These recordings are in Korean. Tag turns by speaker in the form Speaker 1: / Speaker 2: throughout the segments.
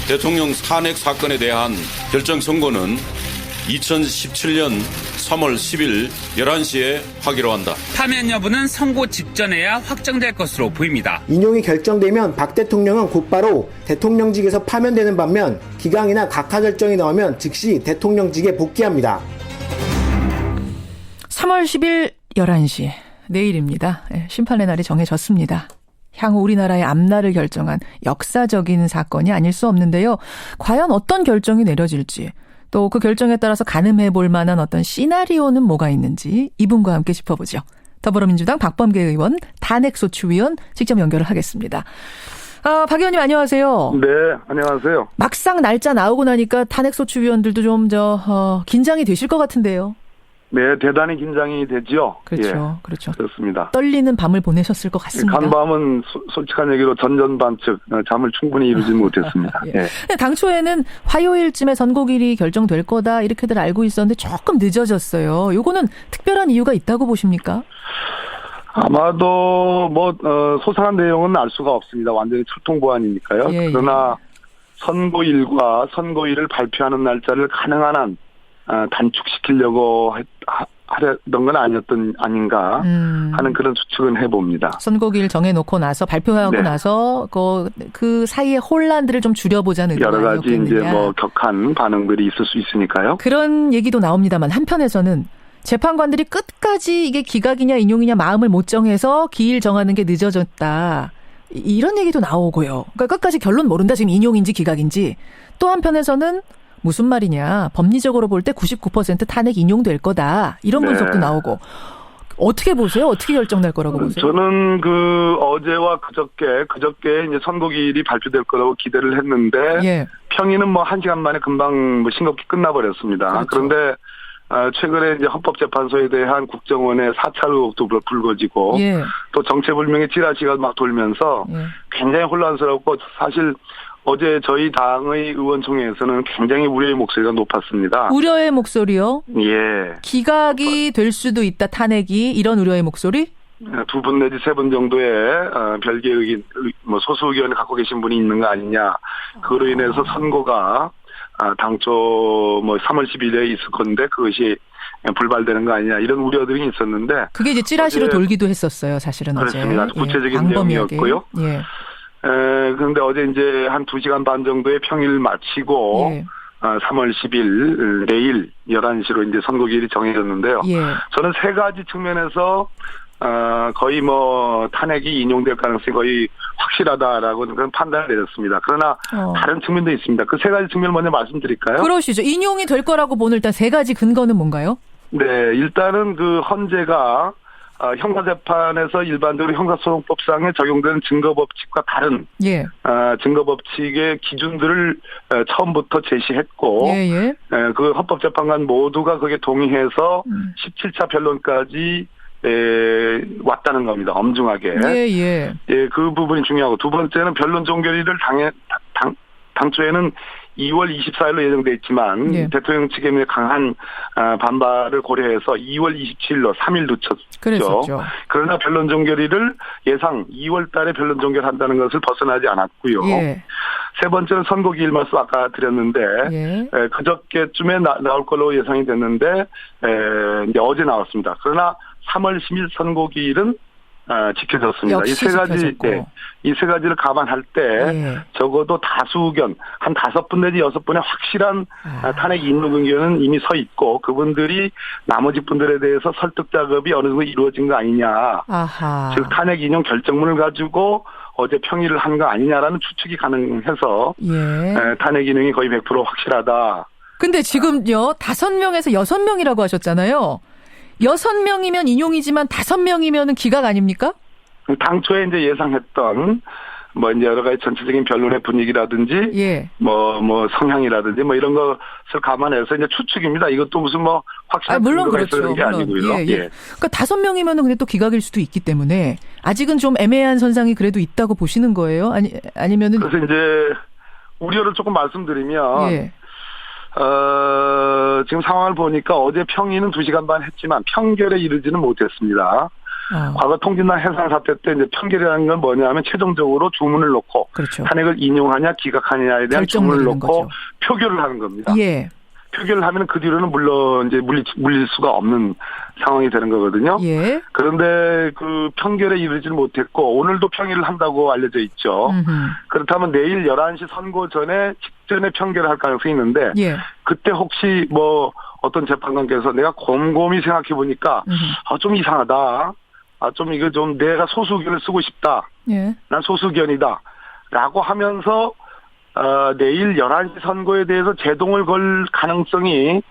Speaker 1: 대통령 탄핵 사건에 대한 결정 선고는 2017년 3월 10일 11시에 하기로 한다.
Speaker 2: 파면 여부는 선고 직전에야 확정될 것으로 보입니다.
Speaker 3: 인용이 결정되면 박 대통령은 곧바로 대통령직에서 파면되는 반면 기각이나 각하 결정이 나오면 즉시 대통령직에 복귀합니다.
Speaker 4: 3월 10일 11시 내일입니다. 심판의 날이 정해졌습니다. 향후 우리나라의 앞날을 결정한 역사적인 사건이 아닐 수 없는데요. 과연 어떤 결정이 내려질지 또 그 결정에 따라서 가늠해 볼 만한 어떤 시나리오는 뭐가 있는지 이분과 함께 짚어보죠. 더불어민주당 박범계 의원, 탄핵소추위원 직접 연결을 하겠습니다. 박 의원님 안녕하세요.
Speaker 5: 네, 안녕하세요.
Speaker 4: 막상 날짜 나오고 나니까 탄핵소추위원들도 좀 긴장이 되실 것 같은데요.
Speaker 5: 네, 대단히 긴장이 되죠.
Speaker 4: 그렇죠.
Speaker 5: 예,
Speaker 4: 그렇죠.
Speaker 5: 그렇습니다.
Speaker 4: 떨리는 밤을 보내셨을 것 같습니다.
Speaker 5: 간밤은 솔직한 얘기로 전전반측 잠을 충분히 이루지 못했습니다.
Speaker 4: 예.
Speaker 5: 예.
Speaker 4: 당초에는 화요일쯤에 선고일이 결정될 거다 이렇게들 알고 있었는데 조금 늦어졌어요. 요거는 특별한 이유가 있다고 보십니까?
Speaker 5: 아마도 소상한 내용은 알 수가 없습니다. 완전히 철통보안이니까요.
Speaker 4: 예,
Speaker 5: 그러나 선고일과 선고일을 발표하는 날짜를 가능한 한 단축시키려고 하려던 건 아닌가 하는 그런 추측은 해봅니다.
Speaker 4: 선고일 정해놓고 나서 발표하고
Speaker 5: 네.
Speaker 4: 나서 그 사이에 혼란들을 좀 줄여보자는 의도가
Speaker 5: 여러 가지
Speaker 4: 아니었겠느냐.
Speaker 5: 이제 격한 반응들이 있을 수 있으니까요.
Speaker 4: 그런 얘기도 나옵니다만 한편에서는 재판관들이 끝까지 이게 기각이냐 인용이냐 마음을 못 정해서 기일 정하는 게 늦어졌다. 이런 얘기도 나오고요. 그러니까 끝까지 결론 모른다. 지금 인용인지 기각인지. 또 한편에서는 무슨 말이냐. 법리적으로 볼 때 99% 탄핵 인용될 거다. 이런 분석도 나오고. 어떻게 보세요? 어떻게 결정날 거라고 보세요?
Speaker 5: 저는 어제와 그저께 이제 선고일이 발표될 거라고 기대를 했는데 평일은 1시간 만에 금방 싱겁게 끝나버렸습니다.
Speaker 4: 그렇죠.
Speaker 5: 그런데 최근에 이제 헌법재판소에 대한 국정원의 사찰 의혹도 불거지고 또 정체불명의 찌라시가 막 돌면서 굉장히 혼란스럽고 사실 어제 저희 당의 의원총회에서는 굉장히 우려의 목소리가 높았습니다.
Speaker 4: 우려의 목소리요?
Speaker 5: 예.
Speaker 4: 기각이 될 수도 있다, 탄핵이. 이런 우려의 목소리?
Speaker 5: 2분 내지 3분 정도의 별개의 의견, 소수 의견을 갖고 계신 분이 있는 거 아니냐. 그로 인해서 선고가 당초 3월 10일에 있을 건데 그것이 불발되는 거 아니냐. 이런 우려들이 있었는데.
Speaker 4: 그게 이제 찌라시로 돌기도 했었어요, 사실은
Speaker 5: 그렇습니다.
Speaker 4: 어제.
Speaker 5: 구체적인 내용이었고요.
Speaker 4: 예.
Speaker 5: 그런데 어제 이제 한 2시간 반 정도의 평일 마치고 3월 10일 내일 11시로 이제 선고일이 정해졌는데요. 저는 세 가지 측면에서 거의 탄핵이 인용될 가능성이 거의 확실하다라고 그런 판단을 내렸습니다. 그러나 다른 측면도 있습니다. 그 세 가지 측면을 먼저 말씀드릴까요?
Speaker 4: 그러시죠. 인용이 될 거라고 보는 일단 세 가지 근거는 뭔가요?
Speaker 5: 네, 일단은 헌재가 형사재판에서 일반적으로 형사소송법상에 적용되는 증거법칙과 다른 증거법칙의 기준들을 처음부터 제시했고 그 헌법재판관 모두가 거기에 동의해서 17차 변론까지 왔다는 겁니다. 엄중하게. 그 부분이 중요하고 두 번째는 변론 종결일을 당초에는 2월 24일로 예정돼 있지만 대통령 측의 강한 반발을 고려해서 2월 27일로 3일 늦췄죠.
Speaker 4: 그랬었죠.
Speaker 5: 그러나 변론 종결일을 예상 2월 달에 변론 종결한다는 것을 벗어나지 않았고요. 세 번째는 선고기일 말씀 아까 드렸는데 그저께쯤에 나올 걸로 예상이 됐는데 이제 어제 나왔습니다. 그러나 3월 10일 선고기일은 지켜졌습니다. 이 세 가지를 감안할 때 적어도 다수 의견 한 5분 내지 6분의 확실한 탄핵 인용 의견은 이미 서 있고 그분들이 나머지 분들에 대해서 설득 작업이 어느 정도 이루어진 거 아니냐. 즉 탄핵 인용 결정문을 가지고 어제 평일을 한 거 아니냐라는 추측이 가능해서 탄핵 인용이 거의 100% 확실하다.
Speaker 4: 근데 지금요 5명에서 6명이라고 하셨잖아요. 6명이면 인용이지만 5명이면은 기각 아닙니까?
Speaker 5: 당초에 이제 예상했던 이제 여러 가지 전체적인 변론의 분위기라든지 성향이라든지 이런 것을 감안해서 이제 추측입니다. 이것도 무슨 확실한
Speaker 4: 물론
Speaker 5: 근거가 있어야 되는 게 아니고요.
Speaker 4: 그러니까 5명이면은 근데 또 기각일 수도 있기 때문에 아직은 좀 애매한 선상이 그래도 있다고 보시는 거예요? 아니면은
Speaker 5: 그래서 이제 우려를 조금 말씀드리면 지금 상황을 보니까 어제 평의는 2시간 반 했지만 평결에 이르지는 못했습니다. 과거 통진당 해산 사태 때 이제 편결이라는 건 뭐냐면 최종적으로 주문을 놓고
Speaker 4: 그렇죠.
Speaker 5: 탄핵을 인용하냐 기각하느냐에 대한 주문을 놓고
Speaker 4: 거죠.
Speaker 5: 표결을 하는 겁니다.
Speaker 4: 예.
Speaker 5: 표결을 하면 그 뒤로는 물론 이제 물릴 수가 없는 상황이 되는 거거든요.
Speaker 4: 예.
Speaker 5: 그런데 그 평결에 이르지는 못했고 오늘도 평일을 한다고 알려져 있죠. 그렇다면 내일 11시 선고 직전에 평결을 할 가능성이 있는데
Speaker 4: 예. 그때
Speaker 5: 혹시 뭐 어떤 재판관께서 내가 곰곰이 생각해 보니까 좀 이상하다. 좀 이거 좀 내가 소수 의견을 쓰고 싶다.
Speaker 4: 예.
Speaker 5: 난 소수 의견이다. 라고 하면서 내일 11시 선고에 대해서 제동을 걸 가능성이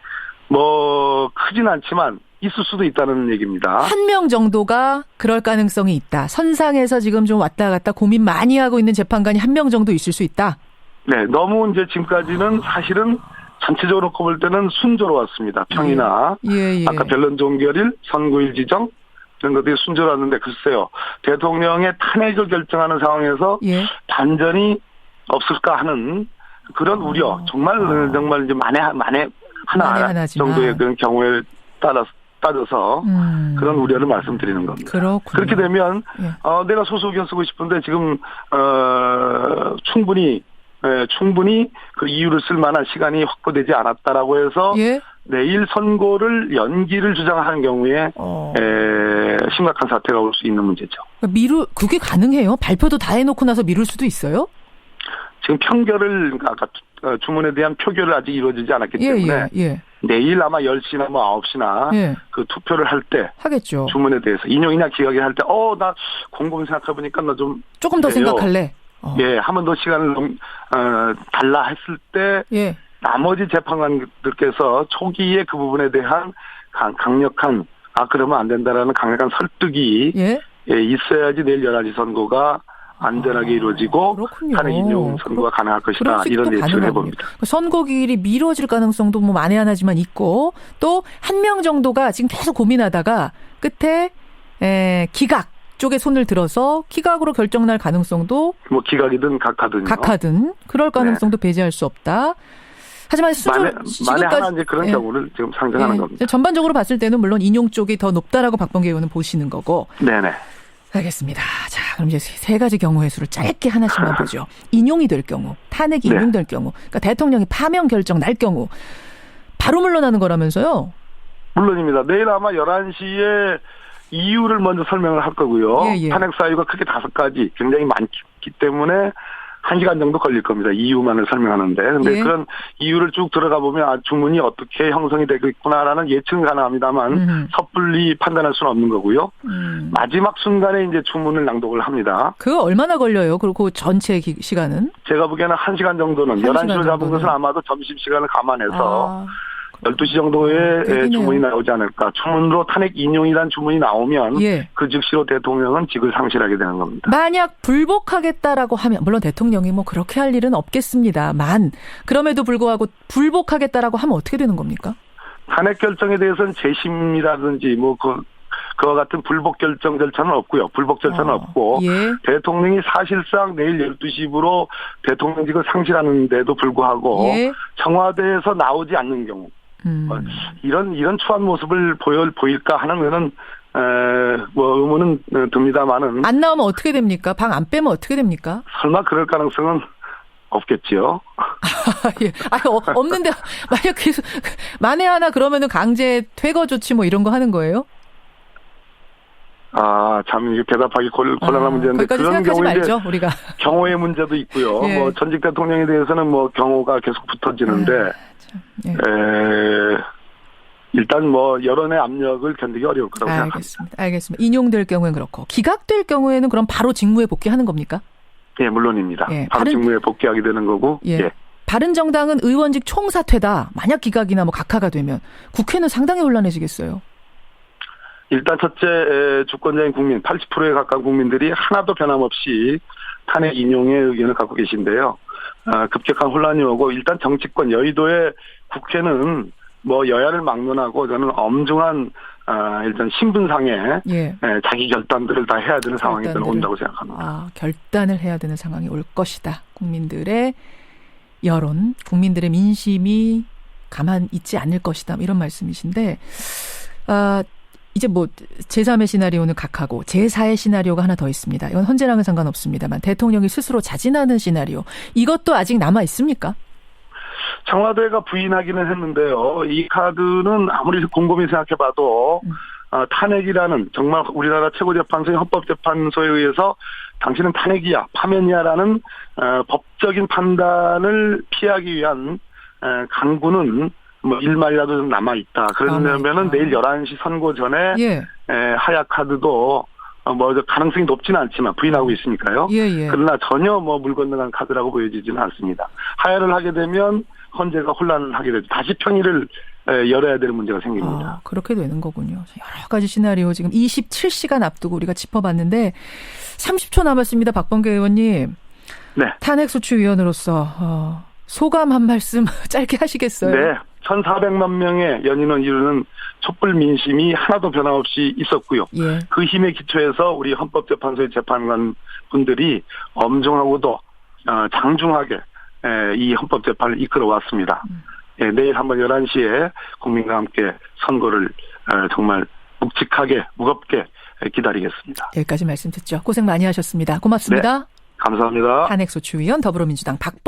Speaker 5: 뭐 크진 않지만 있을 수도 있다는 얘기입니다.
Speaker 4: 한 명 정도가 그럴 가능성이 있다. 선상에서 지금 좀 왔다 갔다 고민 많이 하고 있는 재판관이 한 명 정도 있을 수 있다.
Speaker 5: 네, 너무 이제 지금까지는 사실은 전체적으로 꼽을 때는 순조로웠습니다. 평이나
Speaker 4: 예.
Speaker 5: 아까 변론 종결일, 선고일 지정 이런 것들이 순조로웠는데 글쎄요. 대통령의 탄핵을 결정하는 상황에서 반전이 없을까 하는 그런 우려. 정말 이제 만에 하나 정도의 그런 경우에 따져서 그런 우려를 말씀드리는 겁니다.
Speaker 4: 그렇군요.
Speaker 5: 그렇게 되면 내가 소수 의견 쓰고 싶은데 지금 충분히 그 이유를 쓸 만한 시간이 확보되지 않았다라고 해서 내일 선고를 연기를 주장하는 경우에 심각한 사태가 올 수 있는 문제죠.
Speaker 4: 그게 가능해요? 발표도 다 해놓고 나서 미룰 수도 있어요?
Speaker 5: 지금 평결을 아까 주문에 대한 표결을 아직 이루어지지 않았기 때문에 내일 아마 10시나 뭐 9시나 그 투표를 할 때
Speaker 4: 하겠죠.
Speaker 5: 주문에 대해서 인용이냐 기각이냐 할 때 나 곰곰이 생각해 보니까 나 좀
Speaker 4: 조금 더 생각할래.
Speaker 5: 한 번 더 시간을 달라 했을 때 나머지 재판관들께서 초기에 그 부분에 대한 강력한 그러면 안 된다라는 강력한 설득이 있어야지 내일 11시 선고가 안전하게 이루어지고 탄핵 인용 선고가 가능할 것이다. 이런 예측을 해봅니다.
Speaker 4: 선고기일이 미뤄질 가능성도 뭐 만에 하나지만 있고 또 한 명 정도가 지금 계속 고민하다가 끝에 기각 쪽에 손을 들어서 기각으로 결정날 가능성도
Speaker 5: 뭐 기각이든 각하든
Speaker 4: 그럴 가능성도 배제할 수 없다. 하지만
Speaker 5: 만에 하나 이제 그런 경우를 지금 상정하는 겁니다.
Speaker 4: 전반적으로 봤을 때는 물론 인용 쪽이 더 높다라고 박범계 의원은 보시는 거고.
Speaker 5: 네네.
Speaker 4: 알겠습니다. 자, 그럼 이제 세 가지 경우의 수를 짧게 하나씩만 보죠. 인용이 될 경우, 탄핵이 인용될 경우, 그러니까 대통령이 파면 결정 날 경우 바로 물러나는 거라면서요?
Speaker 5: 물론입니다. 내일 아마 11시에 이유를 먼저 설명을 할 거고요. 탄핵 사유가 크게 5가지 굉장히 많기 때문에 1시간 정도 걸릴 겁니다. 이유만을 설명하는데. 근데 그런 이유를 쭉 들어가 보면 주문이 어떻게 형성이 되고 있구나라는 예측은 가능합니다만 섣불리 판단할 수는 없는 거고요. 마지막 순간에 이제 주문을 낭독을 합니다.
Speaker 4: 그거 얼마나 걸려요? 그리고 전체 시간은?
Speaker 5: 제가 보기에는 1시간 정도는 11시로 잡은 것은 아마도 점심시간을 감안해서 12시 정도에 주문이 나오지 않을까. 주문으로 탄핵 인용이라는 주문이 나오면 그 즉시로 대통령은 직을 상실하게 되는 겁니다.
Speaker 4: 만약 불복하겠다라고 하면 물론 대통령이 뭐 그렇게 할 일은 없겠습니다만 그럼에도 불구하고 불복하겠다라고 하면 어떻게 되는 겁니까?
Speaker 5: 탄핵 결정에 대해서는 재심이라든지 뭐 그와 같은 불복 결정 절차는 없고요. 불복 절차는 없고 대통령이 사실상 내일 12시부로 대통령직을 상실하는데도 불구하고 청와대에서 나오지 않는 경우 이런 추한 모습을 보일까 하는 거는 뭐 의문은 듭니다만은
Speaker 4: 안 나오면 어떻게 됩니까? 방 안 빼면 어떻게 됩니까?
Speaker 5: 설마 그럴 가능성은 없겠지요.
Speaker 4: 없는데 만약 계속 만에 하나 그러면은 강제 퇴거 조치 뭐 이런 거 하는 거예요?
Speaker 5: 참 이게 대답하기 곤란한 문제인데 그런 경우에
Speaker 4: 말죠, 우리가.
Speaker 5: 경호의 문제도 있고요. 뭐 전직 대통령에 대해서는 뭐 경호가 계속 붙어지는데 일단 뭐 여론의 압력을 견디기 어려울 거라고 생각합니다.
Speaker 4: 알겠습니다. 인용될 경우에는 그렇고 기각될 경우에는 그럼 바로 직무에 복귀하는 겁니까?
Speaker 5: 물론입니다. 바로 직무에 복귀하게 되는 거고.
Speaker 4: 바른정당은 의원직 총사퇴다. 만약 기각이나 뭐 각하가 되면 국회는 상당히 혼란해지겠어요.
Speaker 5: 일단 첫째 주권자인 국민 80%에 가까운 국민들이 하나도 변함없이 탄핵 인용의 의견을 갖고 계신데요. 급격한 혼란이 오고 일단 정치권 여의도의 국회는 뭐 여야를 막론하고 저는 엄중한 일단 신분상의 자기 결단들을 다 해야 되는 상황이 온다고 생각합니다.
Speaker 4: 결단을 해야 되는 상황이 올 것이다. 국민들의 여론, 국민들의 민심이 가만 있지 않을 것이다. 이런 말씀이신데 이제 뭐 제3의 시나리오는 각하고 제4의 시나리오가 하나 더 있습니다. 이건 헌재랑은 상관없습니다만 대통령이 스스로 자진하는 시나리오. 이것도 아직 남아 있습니까?
Speaker 5: 청와대가 부인하기는 했는데요. 이 카드는 아무리 곰곰이 생각해봐도 탄핵이라는 정말 우리나라 최고재판소의 헌법재판소에 의해서 당신은 탄핵이야, 파면이야라는 법적인 판단을 피하기 위한 강구는 뭐 일말이라도 좀 남아있다. 그러려면은 내일 11시 선고 전에 하야 카드도 뭐 가능성이 높지는 않지만 부인하고 있으니까요. 그러나 전혀 뭐 물 건너간 카드라고 보여지지는 않습니다. 하야를 하게 되면 헌재가 혼란을 하게 되죠. 다시 평일을 열어야 될 문제가 생깁니다.
Speaker 4: 그렇게 되는 거군요. 여러 가지 시나리오 지금 27시간 앞두고 우리가 짚어봤는데 30초 남았습니다. 박범계 의원님.
Speaker 5: 네.
Speaker 4: 탄핵소추위원으로서 소감 한 말씀 짧게 하시겠어요?
Speaker 5: 네. 1,400만 명의 연인원 이루는 촛불 민심이 하나도 변함없이 있었고요. 그 힘에 기초해서 우리 헌법재판소의 재판관 분들이 엄중하고도 장중하게 이 헌법재판을 이끌어왔습니다. 내일 한번 11시에 국민과 함께 선고를 정말 묵직하게 무겁게 기다리겠습니다.
Speaker 4: 여기까지 말씀 듣죠. 고생 많이 하셨습니다. 고맙습니다.
Speaker 5: 네, 감사합니다.
Speaker 4: 탄핵소추위원 더불어민주당